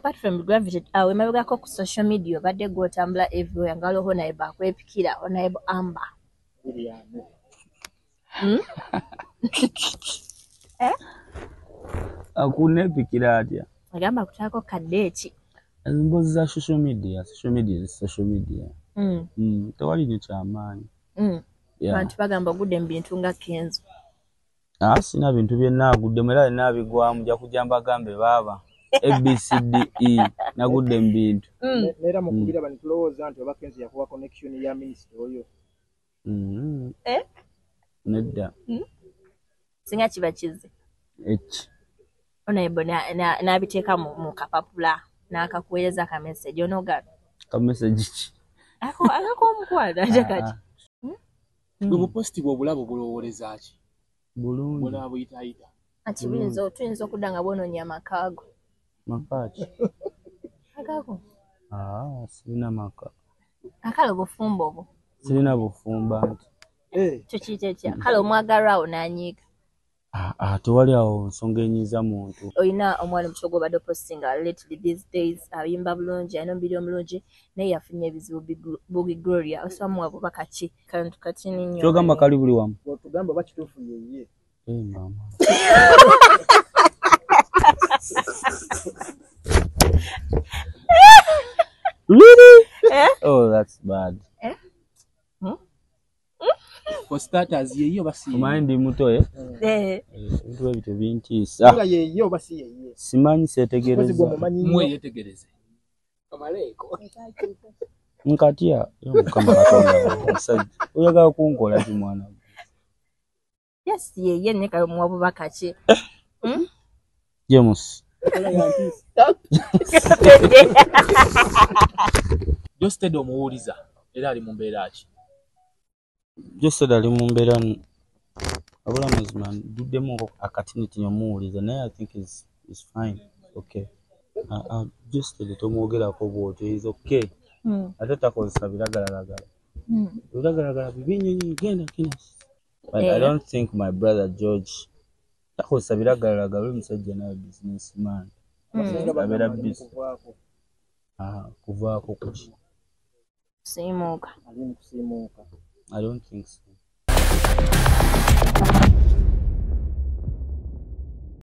apart from gravity emabegako ku social media obadde gw'otambula everywhere nga waliwo naiba akwepikira onaiba amba akunepikira atya agamba kutaako kaddeeki embozi za social media tewali nekyamaanyi abantu bagamba ogudde mu bintu nga Kenzo sina bintu byennaguddemu era nabigwamu nja kujja mbagambe baaba ABCDE nagudde mu bintu era mukubira bani tulowooza nti oba Kenzo yakuwa connection ya minister oyo nedda singa kiba kize eki onaibo n'abiteeka mu kapapula n'akakuweereza ka message onoga ka message ki akakomukwano ate kati bwe bupositive obulabo obulowooleza ki bulungi bona buyitaayita ati tuyinza okudda nga bwonoonye amakaago makaki agago sirina maka akale obufumbo obwo sirina bufumba nti kyo kiyita ekya kale omwagalwa awo n'anyiiga tewali awo nsonga enyiza muntu olina omwana omuto gw'obadde opostinga lately these days ayimba bulungi alina omubiri omulungi naye yafunye ebizibu Bugi Gloria osamuwa bubaka ki kantu katini nnyo kyogamba kali buli wamu otugamba oba kituufu yeye mama really oh that's bad for starters yeye oba si omanyi ndi muto ebintu ebyo bintiisa nga yeye oba si yeye simanyi seetegereza mwe yetegereze amaleeko nkatya mukama katonda musajja oyagala kunkola ki mwana yes yeye neka mwabubaka ki James Josted omuwuliza era ali mu mbeera ki Josted ali mu mbeera abula mazima duddemu akatiniti nyomuwuliza naye I think is fine okay Josted tomwogerako bwotyo is okay ate takozesa biragalalagala biragalalagala bibinyonyi genda I don't think my brother George takozesa biragalalagala omusajja naye businessman abeera busy kuvaako kuki kusiimuuka ali mu kusiimuuka I don't think so.